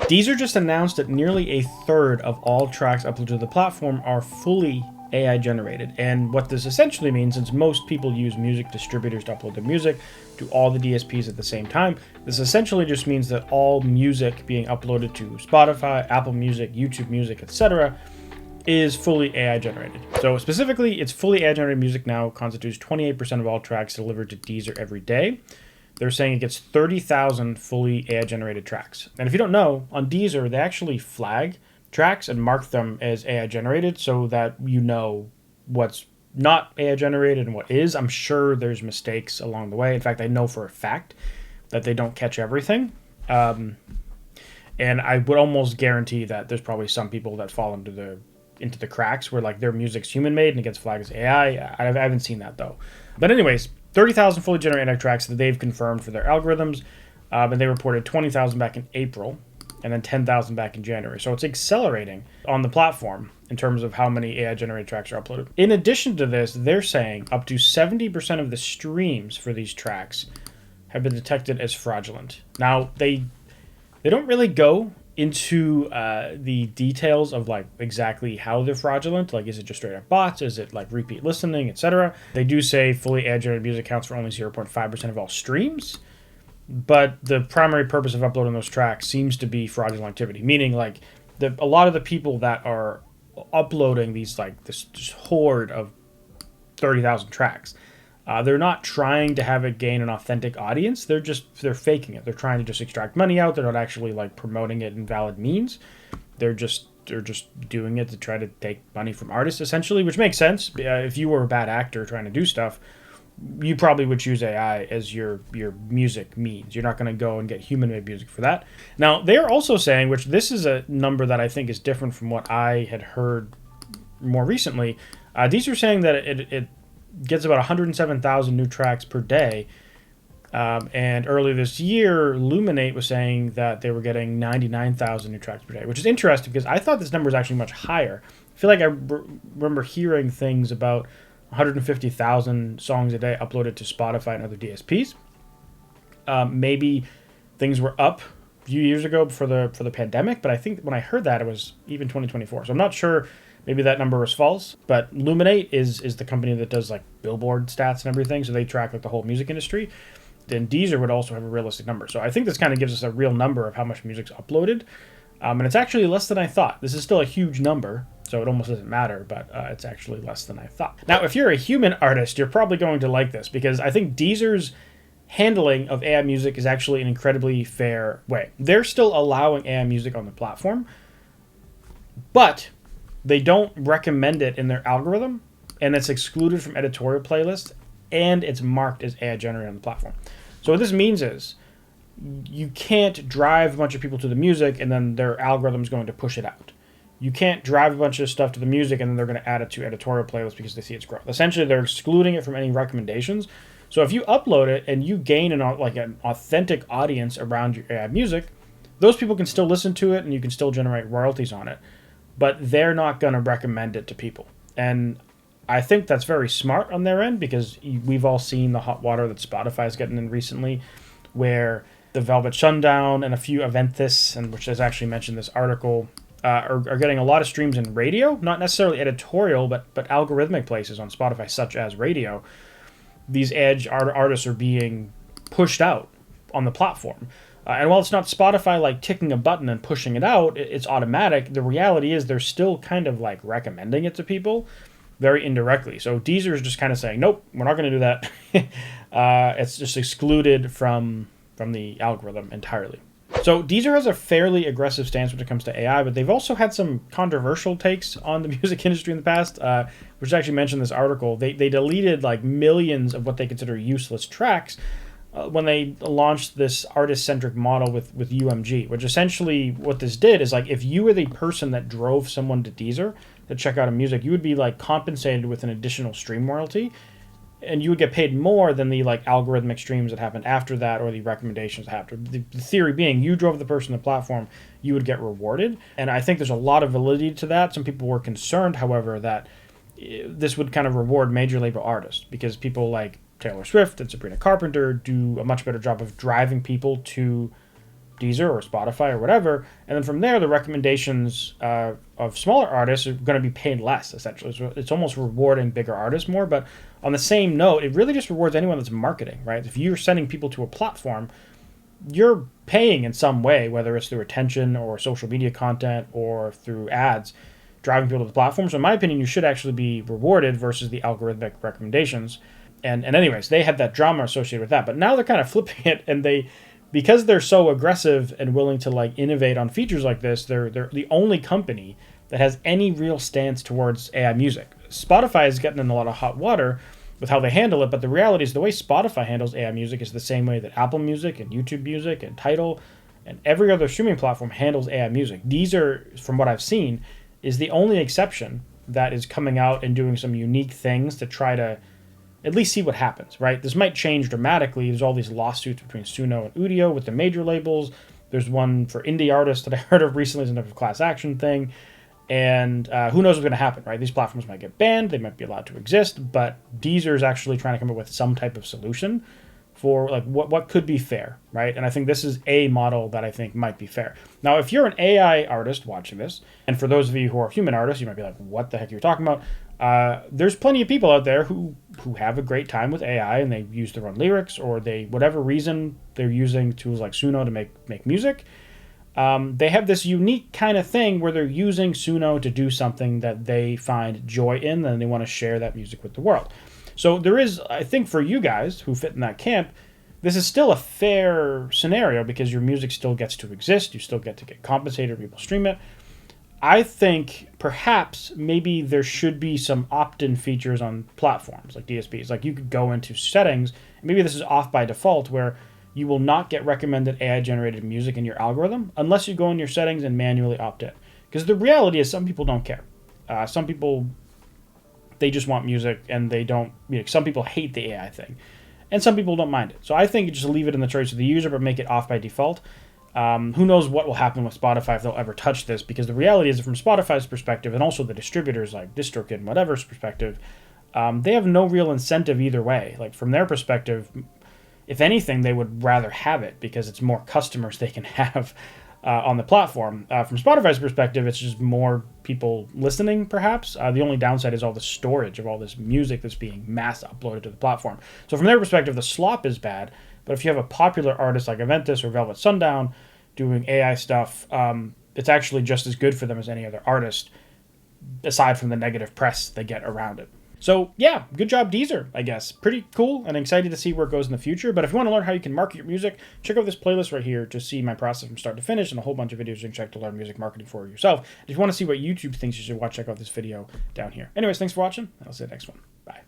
Deezer just announced that nearly a third of all tracks uploaded to the platform are fully AI generated. And what this essentially means, since most people use music distributors to upload their music to all the DSPs at the same time, this essentially just means that all music being uploaded to Spotify, Apple Music, YouTube Music, etc. is fully AI generated. So specifically, it's fully AI generated music now constitutes 28% of all tracks delivered to Deezer every day. They're saying it gets 30,000 fully AI generated tracks. And if you don't know, on Deezer, they actually flag tracks and mark them as AI generated so that you know what's not AI generated and what is. I'm sure there's mistakes along the way. In fact, I know for a fact that they don't catch everything. And I would almost guarantee that there's probably some people that fall into the cracks where like their music's human made and it gets flagged as AI. I haven't seen that though. But anyways, 30,000 fully generated tracks that they've confirmed for their algorithms. And they reported 20,000 back in April and then 10,000 back in January. So it's accelerating on the platform in terms of how many AI-generated tracks are uploaded. In addition to this, they're saying up to 70% of the streams for these tracks have been detected as fraudulent. Now, they don't really go into the details of like exactly how they're fraudulent. Like, is it just straight up bots? Is it like repeat listening, etc.? They do say fully AI-generated music accounts for only 0.5% of all streams. But the primary purpose of uploading those tracks seems to be fraudulent activity, meaning like a lot of the people that are uploading these like this horde of 30,000 tracks, they're not trying to have it gain an authentic audience. They're faking it. They're trying to just extract money out. They're not actually like promoting it in valid means. They're just doing it to try to take money from artists essentially, which makes sense. If you were a bad actor trying to do stuff, you probably would choose AI as your music means. You're not going to go and get human-made music for that. Now, they are also saying, which this is a number that I think is different from what I had heard more recently. These are saying that it gets about 107,000 new tracks per day. And earlier this year, Luminate was saying that they were getting 99,000 new tracks per day, which is interesting because I thought this number was actually much higher. I feel like I remember hearing things about 150,000 songs a day uploaded to Spotify and other DSPs. Maybe things were up a few years ago for the pandemic, but I think when I heard that, it was even 2024. So I'm not sure. Maybe that number was false. But Luminate is the company that does like Billboard stats and everything, so they track like the whole music industry. Then Deezer would also have a realistic number. So I think this kind of gives us a real number of how much music's uploaded. And it's actually less than I thought. This is still a huge number, so it almost doesn't matter, but it's actually less than I thought. Now, if you're a human artist, you're probably going to like this, because I think Deezer's handling of AI music is actually an incredibly fair way. They're still allowing AI music on the platform, but they don't recommend it in their algorithm, and it's excluded from editorial playlists, and it's marked as AI generated on the platform. So what this means is, you can't drive a bunch of people to the music and then their algorithm's going to push it out. You can't drive a bunch of stuff to the music and then they're going to add it to editorial playlists because they see its growth. Essentially, they're excluding it from any recommendations. So if you upload it and you gain an authentic audience around your AI music, those people can still listen to it and you can still generate royalties on it. But they're not going to recommend it to people. And I think that's very smart on their end, because we've all seen the hot water that Spotify's getting in recently, where the Velvet Sundown and a few Aventis, and which is actually mentioned in this article, are getting a lot of streams in radio, not necessarily editorial, but algorithmic places on Spotify, such as radio. These edge artists are being pushed out on the platform. And while it's not Spotify like ticking a button and pushing it out, it's automatic. The reality is they're still kind of like recommending it to people very indirectly. So Deezer is just kind of saying, nope, we're not going to do that. It's just excluded from the algorithm entirely. So Deezer has a fairly aggressive stance when it comes to AI, but they've also had some controversial takes on the music industry in the past, which actually mentioned in this article. They deleted like millions of what they consider useless tracks when they launched this artist-centric model with UMG, which essentially what this did is, like, if you were the person that drove someone to Deezer to check out a music, you would be like compensated with an additional stream royalty, and you would get paid more than the like algorithmic streams that happened after that, or the recommendations after. The theory being, you drove the person to the platform, you would get rewarded. And I think there's a lot of validity to that. Some people were concerned, however, that this would kind of reward major label artists, because people like Taylor Swift and Sabrina Carpenter do a much better job of driving people to Deezer or Spotify or whatever, and then from there the recommendations of smaller artists are going to be paid less, essentially. So it's almost rewarding bigger artists more. But on the same note, it really just rewards anyone that's marketing, right? If you're sending people to a platform, you're paying in some way, whether it's through attention or social media content or through ads, driving people to the platform. So in my opinion, you should actually be rewarded versus the algorithmic recommendations. And anyways, they had that drama associated with that, but now they're kind of flipping it, and because they're so aggressive and willing to like innovate on features like this, they're the only company that has any real stance towards AI music. Spotify is getting in a lot of hot water with how they handle it, but the reality is the way Spotify handles AI music is the same way that Apple Music and YouTube Music and Tidal and every other streaming platform handles AI music. Deezer, from what I've seen, is the only exception that is coming out and doing some unique things to try to at least see what happens, right? This might change dramatically. There's all these lawsuits between Suno and Udio with the major labels. There's one for indie artists that I heard of recently as another class action thing. And who knows what's going to happen, right? These platforms might get banned. They might be allowed to exist. But Deezer is actually trying to come up with some type of solution for like what could be fair, right? And I think this is a model that I think might be fair. Now, if you're an AI artist watching this, and for those of you who are human artists, you might be like, what the heck are you talking about? There's plenty of people out there who have a great time with AI, and they use their own lyrics, or they, whatever reason, they're using tools like Suno to make music. They have this unique kind of thing where they're using Suno to do something that they find joy in, and they want to share that music with the world. So there is, I think, for you guys who fit in that camp, this is still a fair scenario because your music still gets to exist. You still get to get compensated, people stream it. I think perhaps maybe there should be some opt-in features on platforms like DSPs. Like you could go into settings, maybe this is off by default, where you will not get recommended AI-generated music in your algorithm unless you go in your settings and manually opt in. Because the reality is some people don't care. Some people, they just want music, and they don't, some people hate the AI thing. And some people don't mind it. So I think you just leave it in the choice of the user, but make it off by default. Who knows what will happen with Spotify if they'll ever touch this, because the reality is that from Spotify's perspective, and also the distributors like DistroKid and whatever's perspective, they have no real incentive either way. Like from their perspective, if anything, they would rather have it because it's more customers they can have on the platform. From Spotify's perspective, it's just more people listening, perhaps. The only downside is all the storage of all this music that's being mass uploaded to the platform. So from their perspective, the slop is bad. But if you have a popular artist like Aventus or Velvet Sundown doing AI stuff, it's actually just as good for them as any other artist, aside from the negative press they get around it. So yeah, good job Deezer, I guess. Pretty cool, and excited to see where it goes in the future. But if you want to learn how you can market your music, check out this playlist right here to see my process from start to finish, and a whole bunch of videos you can check to learn music marketing for yourself. If you want to see what YouTube thinks you should watch, check out this video down here. Anyways, thanks for watching, and I'll see you next one. Bye.